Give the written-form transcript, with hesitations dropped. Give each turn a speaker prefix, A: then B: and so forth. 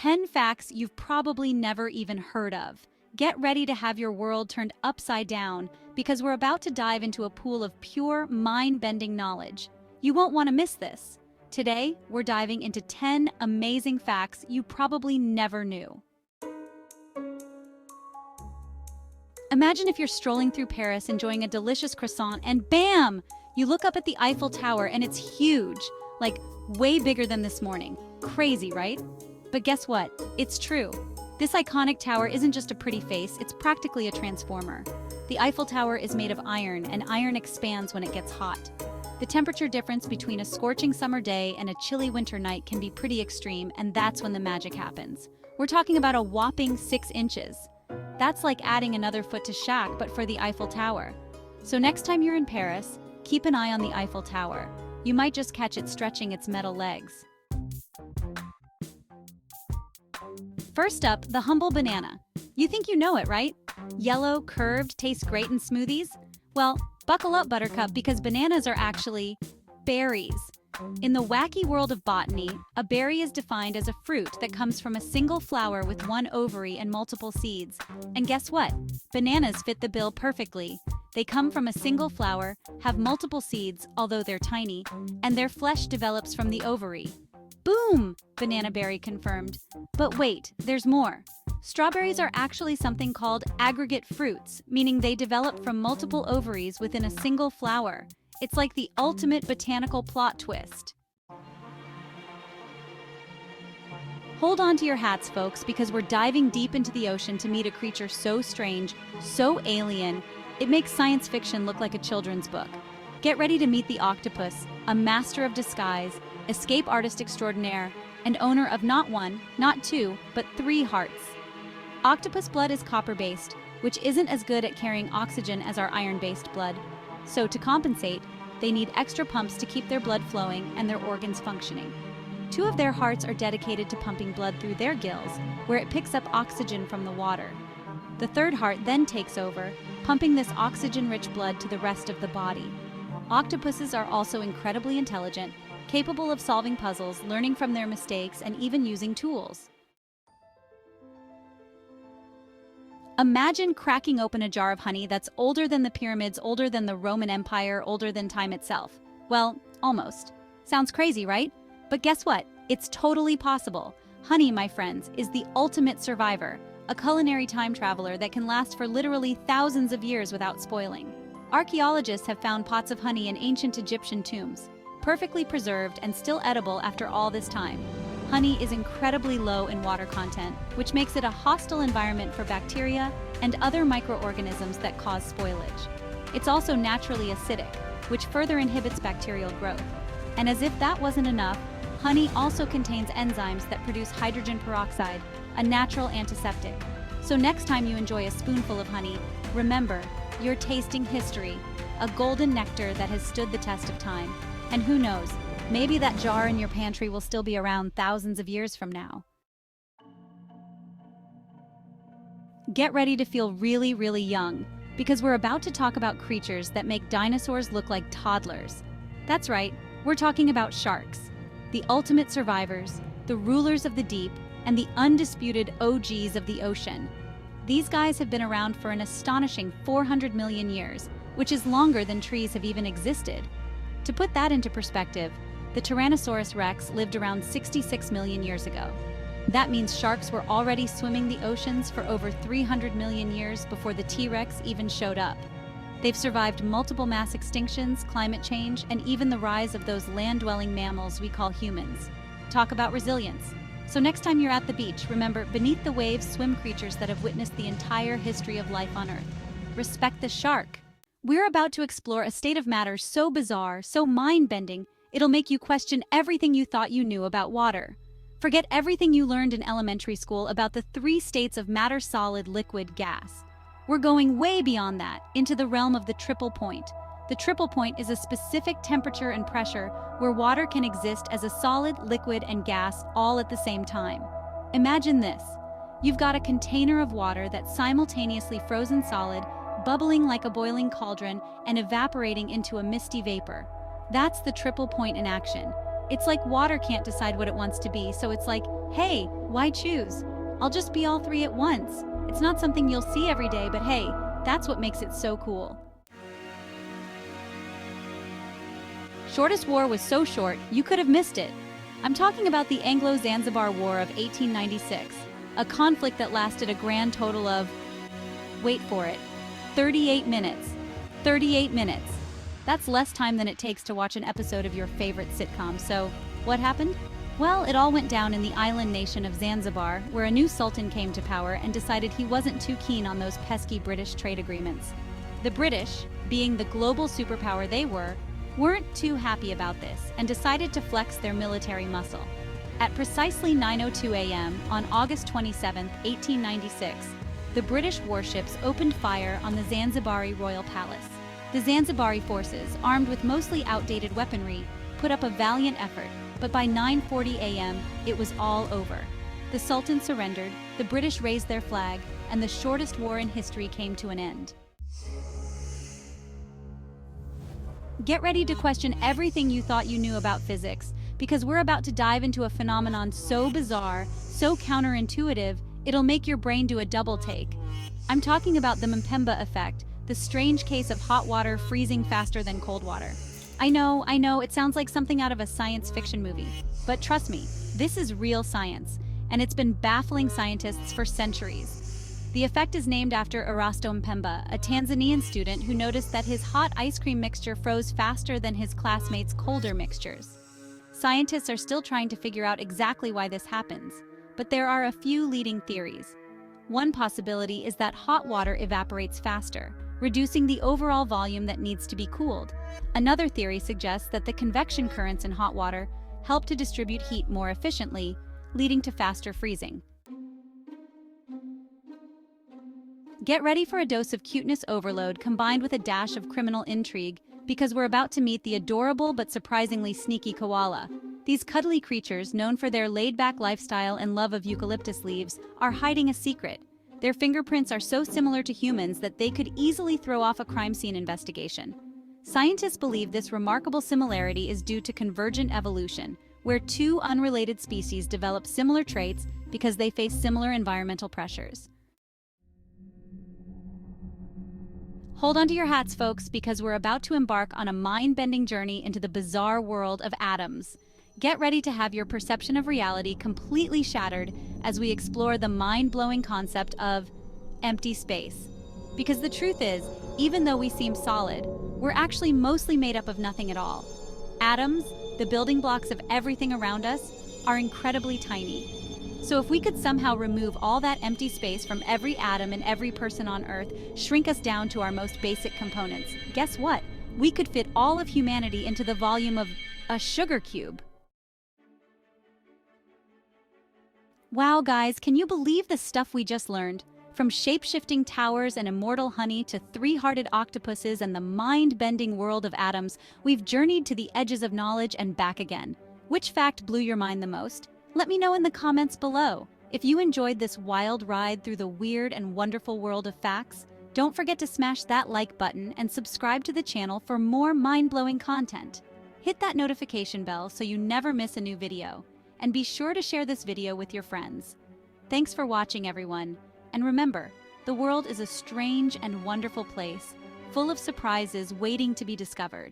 A: 10 facts you've probably never even heard of. Get ready to have your world turned upside down because we're about to dive into a pool of pure, mind-bending knowledge. You won't want to miss this. Today, we're diving into 10 amazing facts you probably never knew. Imagine if you're strolling through Paris enjoying a delicious croissant and bam! You look up at the Eiffel Tower and it's huge, like way bigger than this morning. Crazy, right? But guess what? It's true. This iconic tower isn't just a pretty face, it's practically a transformer. The Eiffel Tower is made of iron, and iron expands when it gets hot. The temperature difference between a scorching summer day and a chilly winter night can be pretty extreme, and that's when the magic happens. We're talking about a whopping 6 inches. That's like adding another foot to Shaq, but for the Eiffel Tower. So next time you're in Paris, keep an eye on the Eiffel Tower. You might just catch it stretching its metal legs. First up, the humble banana. You think you know it, right? Yellow, curved, tastes great in smoothies? Well, buckle up, Buttercup, because bananas are actually berries. In the wacky world of botany, a berry is defined as a fruit that comes from a single flower with one ovary and multiple seeds. And guess what? Bananas fit the bill perfectly. They come from a single flower, have multiple seeds, although they're tiny, and their flesh develops from the ovary. Boom! Banana berry confirmed. But wait, there's more. Strawberries are actually something called aggregate fruits, meaning they develop from multiple ovaries within a single flower. It's like the ultimate botanical plot twist. Hold on to your hats, folks, because we're diving deep into the ocean to meet a creature so strange, so alien, it makes science fiction look like a children's book. Get ready to meet the octopus, a master of disguise, escape artist extraordinaire, and owner of not one, not two, but 3 hearts. Octopus blood is copper-based, which isn't as good at carrying oxygen as our iron-based blood. So to compensate, they need extra pumps to keep their blood flowing and their organs functioning. 2 of their hearts are dedicated to pumping blood through their gills, where it picks up oxygen from the water. The 3rd heart then takes over, pumping this oxygen-rich blood to the rest of the body. Octopuses are also incredibly intelligent, capable of solving puzzles, learning from their mistakes, and even using tools. Imagine cracking open a jar of honey that's older than the pyramids, older than the Roman Empire, older than time itself. Well, almost. Sounds crazy, right? But guess what? It's totally possible. Honey, my friends, is the ultimate survivor, a culinary time traveler that can last for literally thousands of years without spoiling. Archaeologists have found pots of honey in ancient Egyptian tombs, perfectly preserved and still edible after all this time. Honey is incredibly low in water content, which makes it a hostile environment for bacteria and other microorganisms that cause spoilage. It's also naturally acidic, which further inhibits bacterial growth. And as if that wasn't enough, honey also contains enzymes that produce hydrogen peroxide, a natural antiseptic. So next time you enjoy a spoonful of honey, remember, you're tasting history, a golden nectar that has stood the test of time. And who knows, maybe that jar in your pantry will still be around thousands of years from now. Get ready to feel really, really young, because we're about to talk about creatures that make dinosaurs look like toddlers. That's right, we're talking about sharks, the ultimate survivors, the rulers of the deep, and the undisputed OGs of the ocean. These guys have been around for an astonishing 400 million years, which is longer than trees have even existed. To put that into perspective, the Tyrannosaurus rex lived around 66 million years ago. That means sharks were already swimming the oceans for over 300 million years before the T-Rex even showed up. They've survived multiple mass extinctions, climate change, and even the rise of those land-dwelling mammals we call humans. Talk about resilience. So next time you're at the beach, remember, beneath the waves swim creatures that have witnessed the entire history of life on Earth. Respect the shark. We're about to explore a state of matter so bizarre, so mind-bending, it'll make you question everything you thought you knew about water. Forget everything you learned in elementary school about the 3 states of matter, solid, liquid, gas. We're going way beyond that, into the realm of the triple point. The triple point is a specific temperature and pressure where water can exist as a solid, liquid, and gas all at the same time. Imagine this. You've got a container of water that's simultaneously frozen solid, bubbling like a boiling cauldron, and evaporating into a misty vapor. That's the triple point in action. It's like water can't decide what it wants to be, so it's like, hey, why choose? I'll just be all three at once. It's not something you'll see every day, but hey, that's what makes it so cool. Shortest war was so short, you could have missed it. I'm talking about the Anglo-Zanzibar War of 1896, a conflict that lasted a grand total of, wait for it, 38 minutes. 38 minutes. That's less time than it takes to watch an episode of your favorite sitcom. So, what happened? Well, it all went down in the island nation of Zanzibar, where a new sultan came to power and decided he wasn't too keen on those pesky British trade agreements. The British, being the global superpower they were, weren't too happy about this and decided to flex their military muscle. At precisely 9:02 a.m. on August 27, 1896, the British warships opened fire on the Zanzibari royal palace. The Zanzibari forces, armed with mostly outdated weaponry, put up a valiant effort, but by 9:40 a.m., it was all over. The Sultan surrendered, the British raised their flag, and the shortest war in history came to an end. Get ready to question everything you thought you knew about physics, because we're about to dive into a phenomenon so bizarre, so counterintuitive, it'll make your brain do a double take. I'm talking about the Memba Effect, the strange case of hot water freezing faster than cold water. I know, it sounds like something out of a science fiction movie, but trust me, this is real science, and it's been baffling scientists for centuries. The effect is named after Erasto Mpemba, a Tanzanian student who noticed that his hot ice cream mixture froze faster than his classmates' colder mixtures. Scientists are still trying to figure out exactly why this happens, but there are a few leading theories. One possibility is that hot water evaporates faster, reducing the overall volume that needs to be cooled. Another theory suggests that the convection currents in hot water help to distribute heat more efficiently, leading to faster freezing. Get ready for a dose of cuteness overload combined with a dash of criminal intrigue, because we're about to meet the adorable but surprisingly sneaky koala. These cuddly creatures, known for their laid-back lifestyle and love of eucalyptus leaves, are hiding a secret. Their fingerprints are so similar to humans that they could easily throw off a crime scene investigation. Scientists believe this remarkable similarity is due to convergent evolution, where two unrelated species develop similar traits because they face similar environmental pressures. Hold on to your hats, folks, because we're about to embark on a mind-bending journey into the bizarre world of atoms. Get ready to have your perception of reality completely shattered as we explore the mind-blowing concept of empty space. Because the truth is, even though we seem solid, we're actually mostly made up of nothing at all. Atoms, the building blocks of everything around us, are incredibly tiny. So if we could somehow remove all that empty space from every atom and every person on Earth, shrink us down to our most basic components, guess what? We could fit all of humanity into the volume of a sugar cube. Wow, guys, can you believe the stuff we just learned? From shape-shifting towers and immortal honey to three-hearted octopuses and the mind-bending world of atoms, we've journeyed to the edges of knowledge and back again. Which fact blew your mind the most? Let me know in the comments below. If you enjoyed this wild ride through the weird and wonderful world of facts, don't forget to smash that like button and subscribe to the channel for more mind-blowing content. Hit that notification bell so you never miss a new video. And be sure to share this video with your friends. Thanks for watching, everyone. And remember, the world is a strange and wonderful place, full of surprises waiting to be discovered.